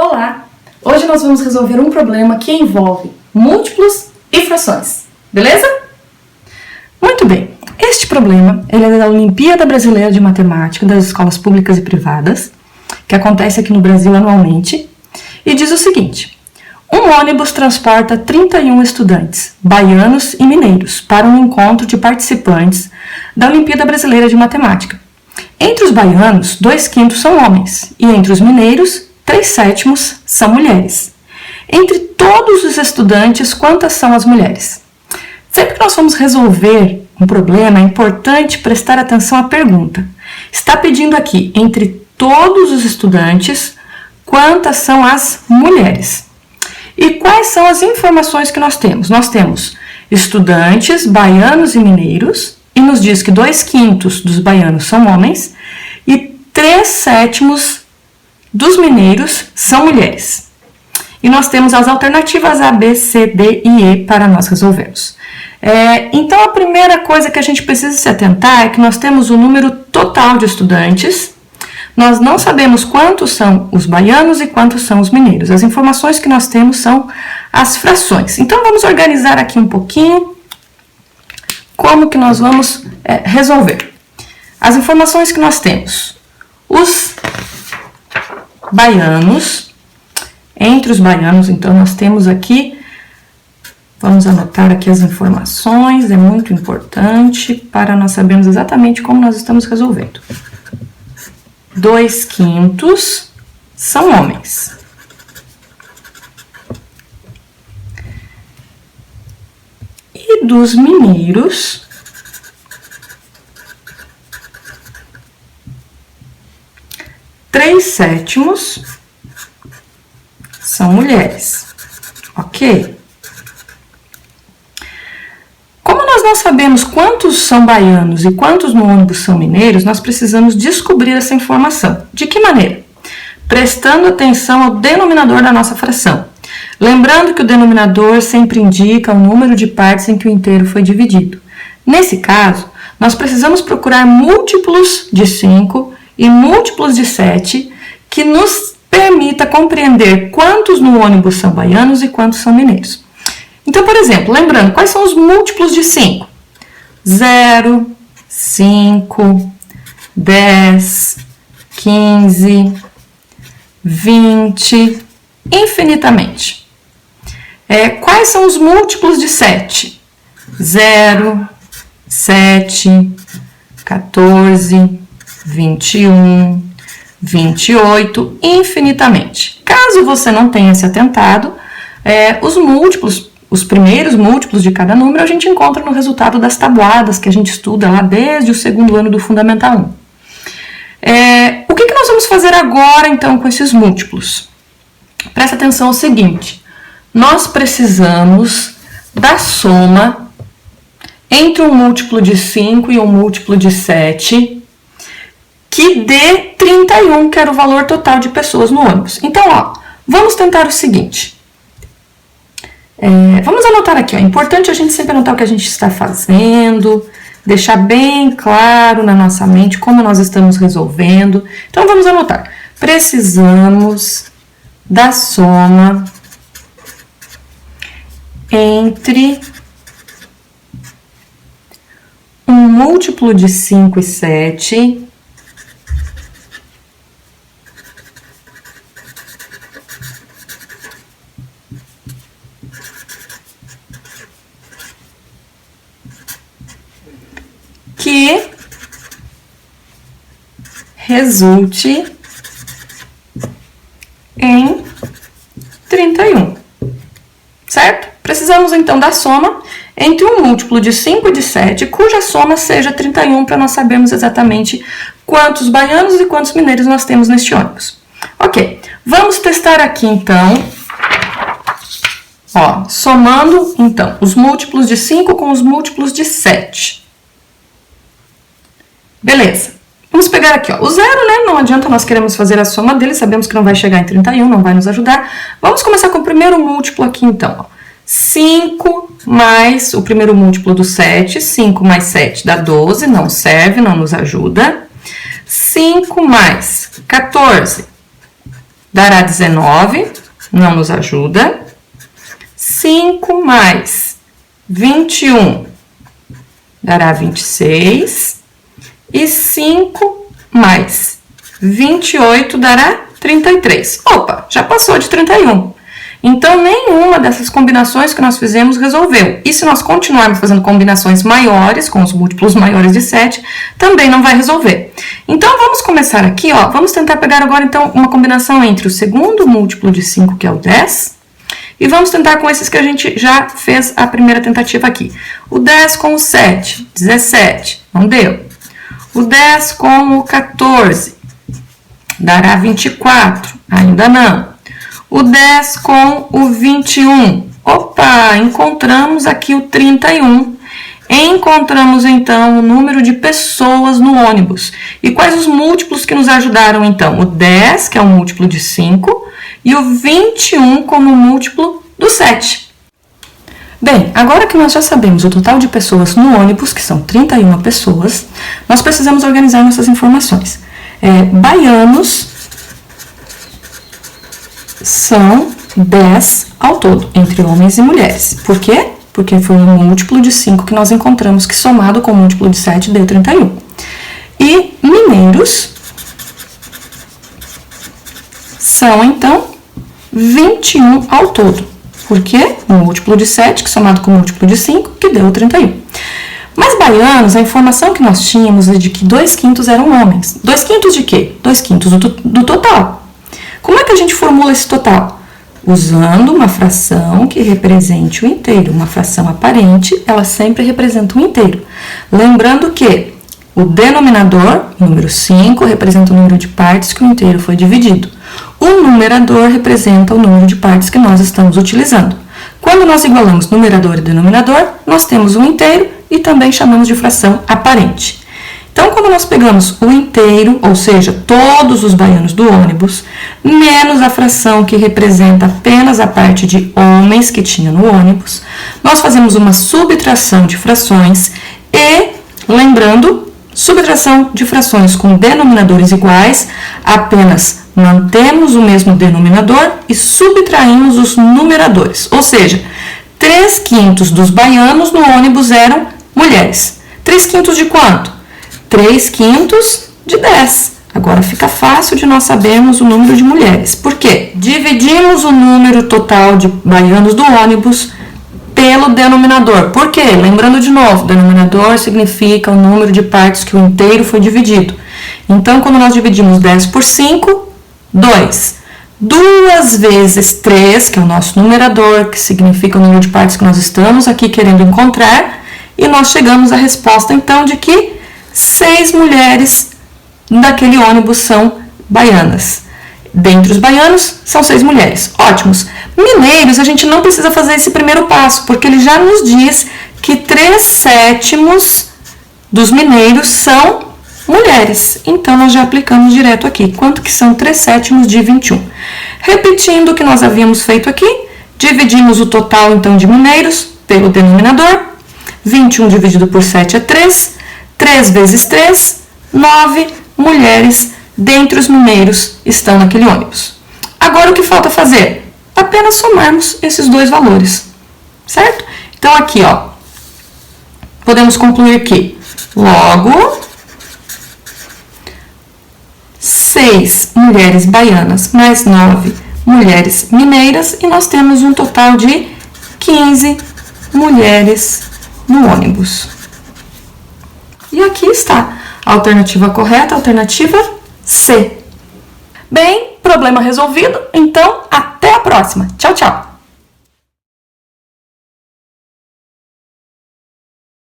Olá! Hoje nós vamos resolver um problema que envolve múltiplos e frações, beleza? Muito bem, este problema ele é da Olimpíada Brasileira de Matemática das escolas públicas e privadas, que acontece aqui no Brasil anualmente, e diz o seguinte: um ônibus transporta 31 estudantes, baianos e mineiros, para um encontro de participantes da Olimpíada Brasileira de Matemática. Entre os baianos, 2/5 são homens, e entre os mineiros, 3/7 são mulheres. Entre todos os estudantes, quantas são as mulheres? Sempre que nós vamos resolver um problema, é importante prestar atenção à pergunta. Está pedindo aqui, entre todos os estudantes, quantas são as mulheres? E quais são as informações que nós temos? Nós temos estudantes, baianos e mineiros, e nos diz que 2/5 dos baianos são homens e 3/7 dos mineiros são mulheres. E nós temos as alternativas A, B, C, D e E para nós resolvermos. Então, a primeira coisa que a gente precisa se atentar é que nós temos o número total de estudantes. Nós não sabemos quantos são os baianos e quantos são os mineiros. As informações que nós temos são as frações. Então, vamos organizar aqui um pouquinho como que nós vamos resolver. As informações que nós temos. Os baianos, entre os baianos, então, nós temos aqui, vamos anotar aqui as informações, é muito importante para nós sabermos exatamente como nós estamos resolvendo. 2/5 são homens. E dos mineiros, 3/7 são mulheres. Ok? Como nós não sabemos quantos são baianos e quantos no ônibus são mineiros, nós precisamos descobrir essa informação. De que maneira? Prestando atenção ao denominador da nossa fração. Lembrando que o denominador sempre indica o número de partes em que o inteiro foi dividido. Nesse caso, nós precisamos procurar múltiplos de 5 e múltiplos de 7 que nos permita compreender quantos no ônibus são baianos e quantos são mineiros. Então, por exemplo, lembrando, quais são os múltiplos de 5? 0, 5, 10, 15, 20, infinitamente. Quais são os múltiplos de 7? 0, 7, 14, 21, 28, infinitamente. Caso você não tenha se atentado, os primeiros múltiplos de cada número a gente encontra no resultado das tabuadas que a gente estuda lá desde o segundo ano do Fundamental 1. O que nós vamos fazer agora, então, com esses múltiplos? Presta atenção ao seguinte: nós precisamos da soma entre um múltiplo de 5 e um múltiplo de 7, que dê 31, que era o valor total de pessoas no ônibus. Então, vamos tentar o seguinte. Vamos anotar aqui, é importante a gente sempre anotar o que a gente está fazendo, deixar bem claro na nossa mente como nós estamos resolvendo. Então, vamos anotar. Precisamos da soma entre um múltiplo de 5 e 7 que resulte em 31, certo? Precisamos então da soma entre um múltiplo de 5 e de 7, cuja soma seja 31, para nós sabermos exatamente quantos baianos e quantos mineiros nós temos neste ônibus. Ok, vamos testar aqui então, somando então os múltiplos de 5 com os múltiplos de 7. Beleza, vamos pegar aqui, o 0, né? Não adianta, nós queremos fazer a soma dele, sabemos que não vai chegar em 31, não vai nos ajudar. Vamos começar com o primeiro múltiplo aqui, então. 5 mais o primeiro múltiplo do 7, 5 mais 7 dá 12, não serve, não nos ajuda. 5 mais 14 dará 19, não nos ajuda. 5 mais 21 dará 26. E 5 mais 28 dará 33. Opa, já passou de 31. Então, nenhuma dessas combinações que nós fizemos resolveu. E se nós continuarmos fazendo combinações maiores, com os múltiplos maiores de 7, também não vai resolver. Então, vamos começar aqui, ó. Vamos tentar pegar agora, então, uma combinação entre o segundo múltiplo de 5, que é o 10, e vamos tentar com esses que a gente já fez a primeira tentativa aqui. O 10 com o 7, 17, não deu. O 10 com o 14, dará 24, ainda não. O 10 com o 21, opa, encontramos aqui o 31. Encontramos, então, o número de pessoas no ônibus. E quais os múltiplos que nos ajudaram, então? O 10, que é um múltiplo de 5, e o 21 como múltiplo do 7. Bem, agora que nós já sabemos o total de pessoas no ônibus, que são 31 pessoas, nós precisamos organizar nossas informações. Baianos são 10 ao todo, entre homens e mulheres. Por quê? Porque foi um múltiplo de 5 que nós encontramos, que somado com o múltiplo de 7 deu 31. E mineiros são, então, 21 ao todo. Por quê? Um múltiplo de 7, que somado com o múltiplo de 5, que deu 31. Mas baianos, a informação que nós tínhamos é de que 2/5 eram homens. 2/5 de quê? 2/5 do total. Como é que a gente formula esse total? Usando uma fração que represente o inteiro. Uma fração aparente, ela sempre representa um inteiro. Lembrando que o denominador, número 5, representa o número de partes que o inteiro foi dividido. O numerador representa o número de partes que nós estamos utilizando. Quando nós igualamos numerador e denominador, nós temos um inteiro e também chamamos de fração aparente. Então, quando nós pegamos o inteiro, ou seja, todos os baianos do ônibus, menos a fração que representa apenas a parte de homens que tinha no ônibus, nós fazemos uma subtração de frações e, lembrando, subtração de frações com denominadores iguais, apenas mantemos o mesmo denominador e subtraímos os numeradores. Ou seja, 3/5 dos baianos no ônibus eram mulheres. 3/5 de quanto? 3/5 de 10. Agora fica fácil de nós sabermos o número de mulheres. Por quê? Dividimos o número total de baianos do ônibus pelo denominador. Por quê? Lembrando de novo, denominador significa o número de partes que o inteiro foi dividido. Então, quando nós dividimos 10 por 5, 2. 2 vezes 3, que é o nosso numerador, que significa o número de partes que nós estamos aqui querendo encontrar, e nós chegamos à resposta, então, de que 6 mulheres daquele ônibus são baianas. Dentre os baianos, são 6 mulheres. Ótimos. Mineiros, a gente não precisa fazer esse primeiro passo, porque ele já nos diz que 3/7 dos mineiros são mulheres. Então, nós já aplicamos direto aqui. Quanto que são 3/7 de 21? Repetindo o que nós havíamos feito aqui, dividimos o total, então, de mineiros pelo denominador. 21 dividido por 7 é 3. 3 vezes 3, 9 mulheres dentre os mineiros estão naquele ônibus. Agora, o que falta fazer? Apenas somarmos esses dois valores, certo? Então, aqui, ó, podemos concluir que, logo, 6 mulheres baianas mais 9 mulheres mineiras, e nós temos um total de 15 mulheres no ônibus. E aqui está a alternativa correta, a alternativa C. Bem, problema resolvido, então até a próxima. Tchau, tchau!